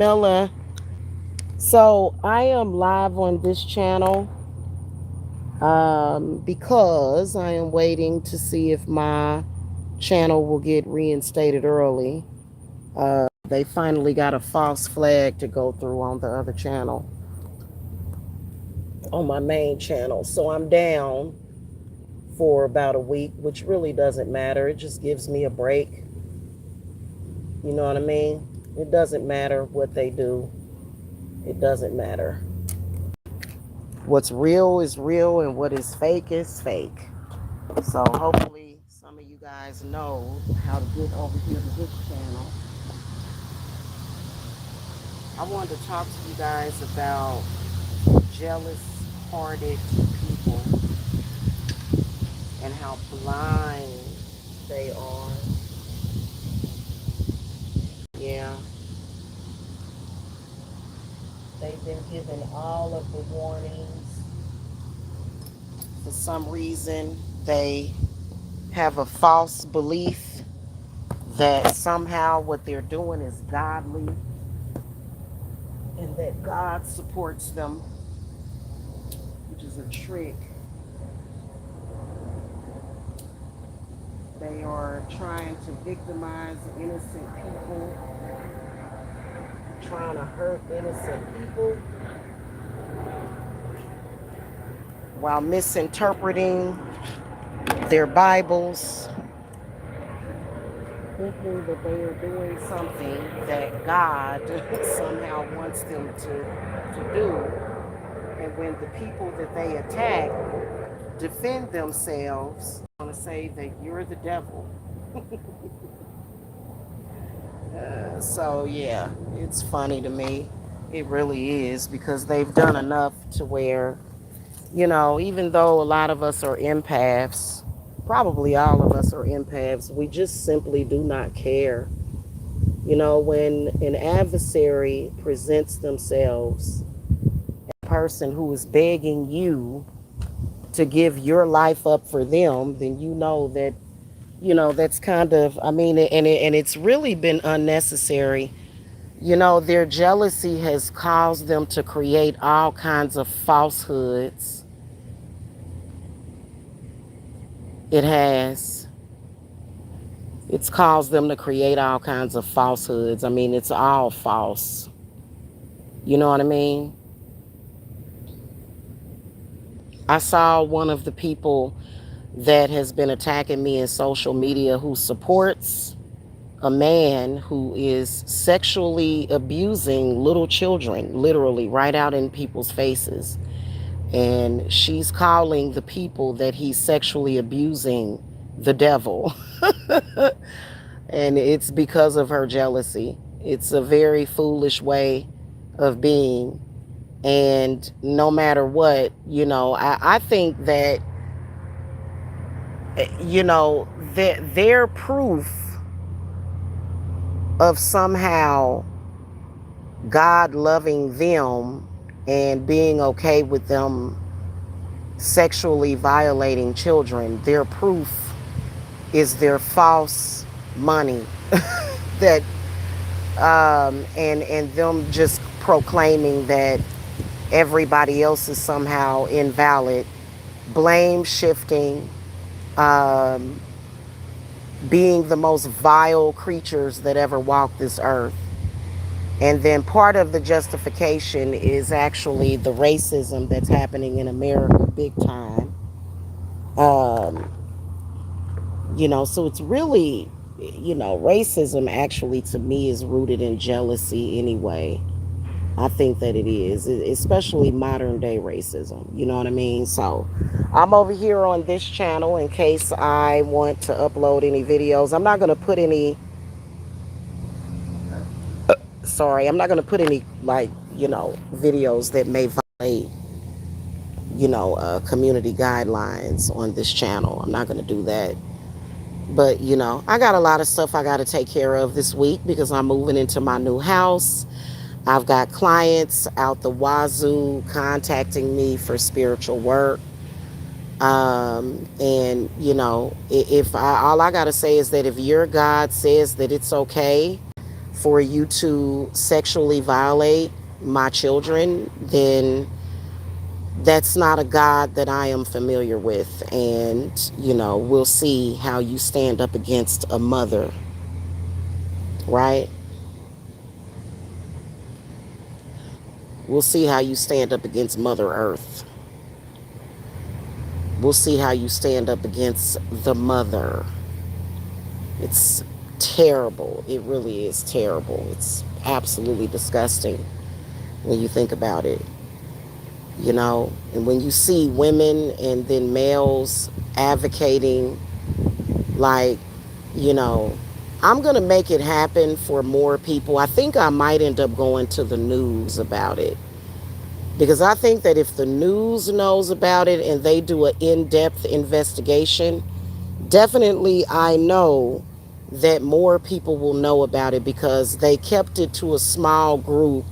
Miller. So I am live on this channel because I am waiting to see if my channel will get reinstated early. They finally got a false flag to go through on the other channel, on my main channel. So I'm down for about a week, which really doesn't matter. It just gives me a break. You know what I mean? It doesn't matter what they do. It doesn't matter. What's real is real, and what is fake. So hopefully some of you guys know how to get over here to this channel. I wanted to talk to you guys about jealous-hearted people and how blind they are. Yeah, they've been given all of the warnings. For some reason, they have a false belief that somehow what they're doing is godly and that God supports them, which is a trick. They are trying to victimize innocent people, trying to hurt innocent people while misinterpreting their Bibles, thinking that they are doing something that God somehow wants them to do. And when the people that they attack defend themselves, I want to say that you're the devil. So yeah, it's funny to me. It really is, because they've done enough to where, even though a lot of us are empaths, probably all of us are empaths, we just simply do not care. When an adversary presents themselves, a person who is begging you to give your life up for them, then you know that, that's kind of, I mean, and it's really been unnecessary. Their jealousy has caused them to create all kinds of falsehoods. It has. It's caused them to create all kinds of falsehoods. I mean, it's all false. You know what I mean? I saw one of the people that has been attacking me in social media who supports a man who is sexually abusing little children, literally right out in people's faces. And she's calling the people that he's sexually abusing the devil. And it's because of her jealousy. It's a very foolish way of being. And no matter what, I think that, that their proof of somehow God loving them and being okay with them sexually violating children, their proof is their false money that and them just proclaiming that everybody else is somehow invalid, blame shifting, um, being the most vile creatures that ever walked this earth. And then part of the justification is actually the racism that's happening in America big time. Um, so it's really, racism actually to me is rooted in jealousy anyway. I think that it is, especially modern day racism. You know what I mean? So I'm over here on this channel in case I want to upload any videos. I'm not going to put any, sorry, I'm not going to put any, like, videos that may violate, community guidelines on this channel. I'm not going to do that. But, I got a lot of stuff I got to take care of this week because I'm moving into my new house. I've got clients out the wazoo contacting me for spiritual work. And, if all I got to say is that if your God says that it's okay for you to sexually violate my children, then that's not a God that I am familiar with. And, we'll see how you stand up against a mother, right? We'll see how you stand up against Mother Earth. We'll see how you stand up against the mother. It's terrible. It really is terrible. It's absolutely disgusting when you think about it, And when you see women and then males advocating, like, you know, I'm going to make it happen for more people. I think I might end up going to the news about it. Because I think that if the news knows about it and they do an in-depth investigation, definitely I know that more people will know about it, because they kept it to a small group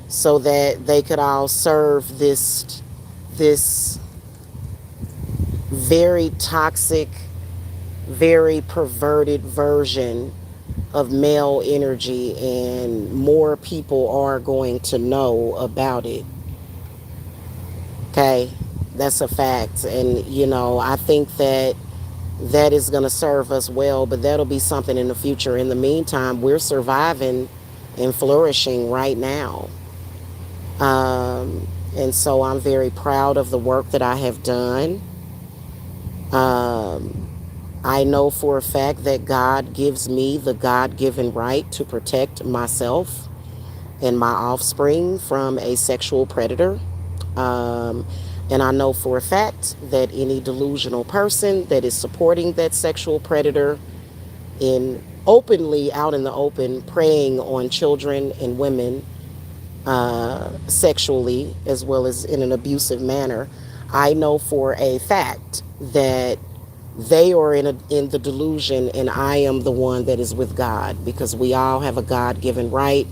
so that they could all serve this very toxic, very perverted version of male energy, and more people are going to know about it. Okay, that's a fact. And I think that that is going to serve us well, but that'll be something in the future. In the meantime, we're surviving and flourishing right now. And so I'm very proud of the work that I have done. Um, I know for a fact that God gives me the God-given right to protect myself and my offspring from a sexual predator. Um, and I know for a fact that any delusional person that is supporting that sexual predator in openly out in the open, preying on children and women sexually as well as in an abusive manner, I know for a fact that they are in the delusion, and I am the one that is with God, because we all have a God-given right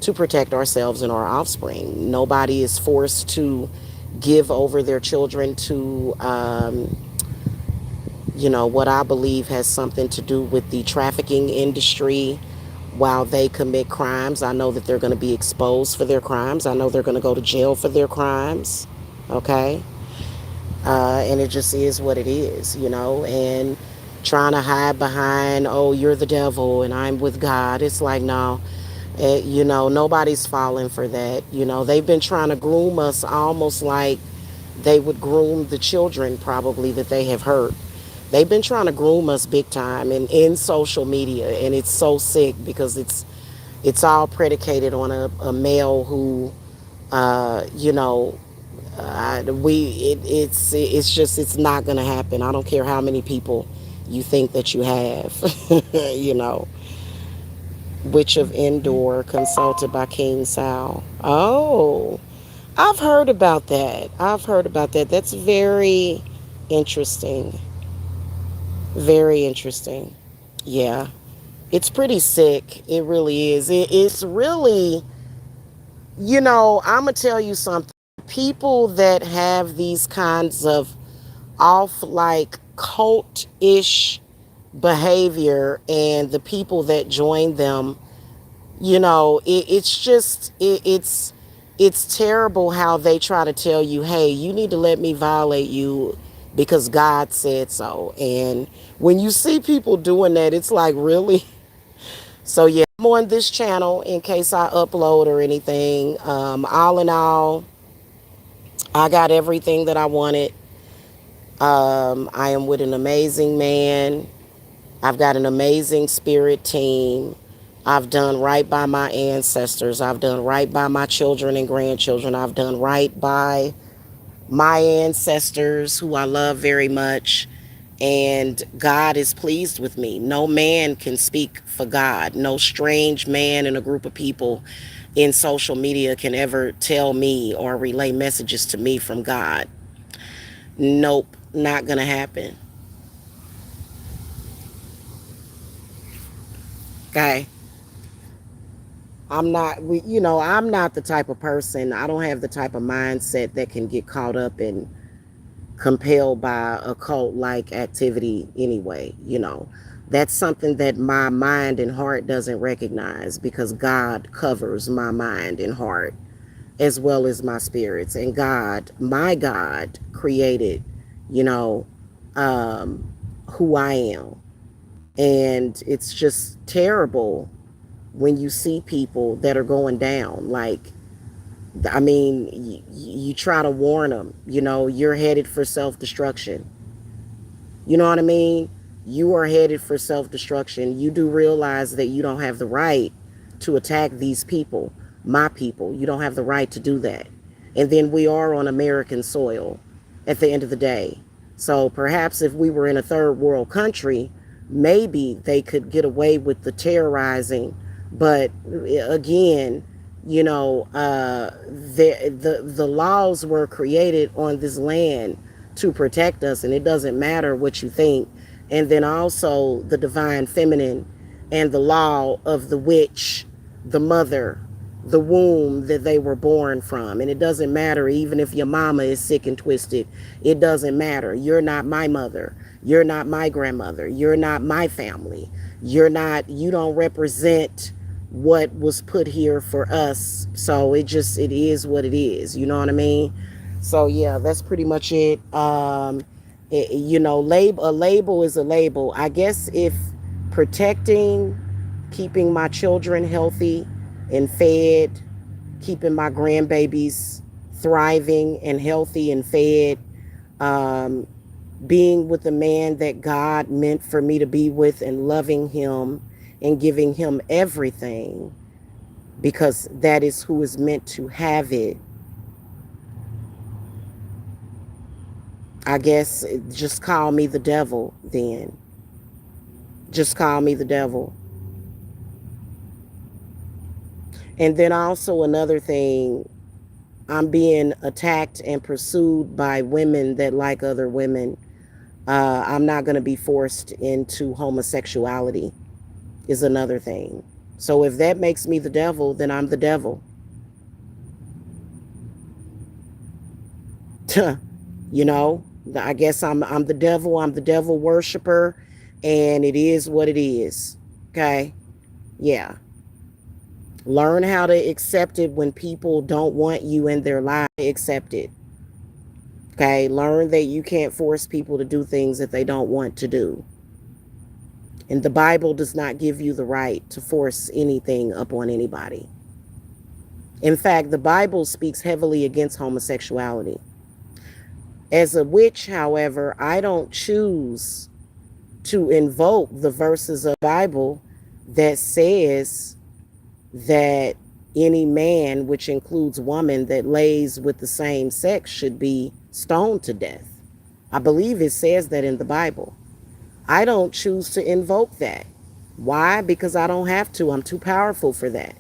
to protect ourselves and our offspring. Nobody is forced to give over their children to, what I believe has something to do with the trafficking industry while they commit crimes. I know that they're going to be exposed for their crimes. I know they're going to go to jail for their crimes. Okay? And it just is what it is, and trying to hide behind, oh, you're the devil and I'm with God. It's like, no, nobody's falling for that. They've been trying to groom us almost like they would groom the children probably that they have hurt. They've been trying to groom us big time and in social media, and it's so sick because it's all predicated on a male who, you know, it's not gonna happen. I don't care how many people you think that you have. you know, Witch of Endor consulted by King Sal. Oh, I've heard about that. I've heard about that. That's very interesting. Very interesting. Yeah. It's pretty sick. It really is. It's really, I'm going to tell you something. People that have these kinds of off, like cult ish behavior, and the people that join them, it's just, it's terrible how they try to tell you, hey, you need to let me violate you because God said so. And when you see people doing that, it's like, really? So, yeah, I'm on this channel in case I upload or anything. All in all, I got everything that I wanted. I am with an amazing man. I've got an amazing spirit team. I've done right by my ancestors. I've done right by my children and grandchildren. I've done right by my ancestors, who I love very much. And God is pleased with me. No man can speak for God. No strange man in a group of people in social media can ever tell me or relay messages to me from God. Nope, not gonna happen. Okay. I'm not the type of person, I don't have the type of mindset that can get caught up and compelled by occult like activity anyway. That's something that my mind and heart doesn't recognize, because God covers my mind and heart as well as my spirits. And God, my God, created, you know, um, who I am. And it's just terrible when you see people that are going down. Like, I mean, you try to warn them, you're headed for self destruction. You know what I mean? You are headed for self destruction. You do realize that you don't have the right to attack these people, my people. You don't have the right to do that. And then we are on American soil at the end of the day. So perhaps if we were in a third world country, maybe they could get away with the terrorizing. But again, the laws were created on this land to protect us, and it doesn't matter what you think. And then also the divine feminine and the law of the witch, the mother, the womb that they were born from. And it doesn't matter, even if your mama is sick and twisted, it doesn't matter. You're not my mother. You're not my grandmother. You're not my family. You don't represent what was put here for us. So it is what it is. You know what I mean? So yeah, that's pretty much it. A label is a label. I guess if protecting, keeping my children healthy and fed, keeping my grandbabies thriving and healthy and fed, um, being with the man that God meant for me to be with, and loving him and giving him everything, because that is who is meant to have it. I guess just call me the devil then. Just call me the devil. And then also another thing, I'm being attacked and pursued by women that like other women. I'm not going to be forced into homosexuality, is another thing. So if that makes me the devil, then I'm the devil. I guess I'm the devil. I'm the devil worshiper, and it is what it is. Okay? Yeah. Learn how to accept it when people don't want you in their life. Accept it. Okay? Learn that you can't force people to do things that they don't want to do. And the Bible does not give you the right to force anything upon anybody. In fact, the Bible speaks heavily against homosexuality. As a witch, however, I don't choose to invoke the verses of the Bible that says that any man, which includes woman, that lays with the same sex should be stoned to death. I believe it says that in the Bible. I don't choose to invoke that. Why? Because I don't have to. I'm too powerful for that.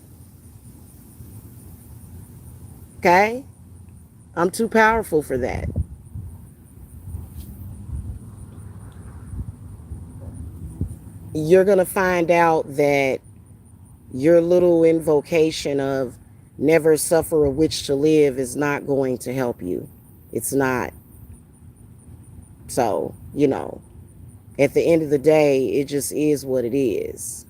Okay? I'm too powerful for that. You're going to find out that your little invocation of never suffer a witch to live is not going to help you. It's not. So, at the end of the day, it just is what it is.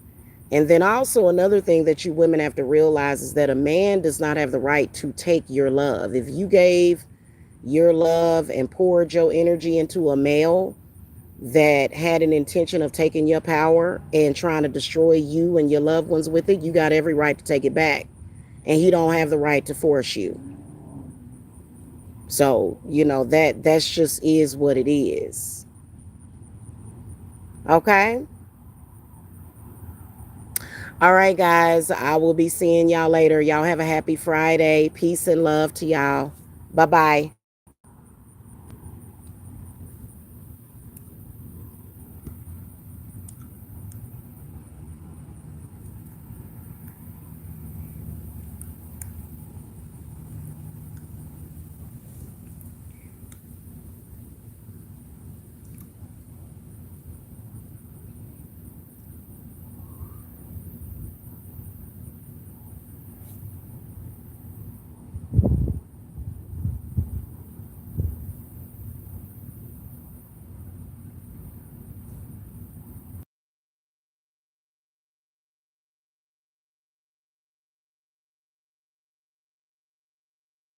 And then also another thing that you women have to realize is that a man does not have the right to take your love. If you gave your love and poured your energy into a male that had an intention of taking your power and trying to destroy you and your loved ones with it, you got every right to take it back. And he don't have the right to force you. So, that's just is what it is. Okay? All right, guys. I will be seeing y'all later. Y'all have a happy Friday. Peace and love to y'all. Bye-bye.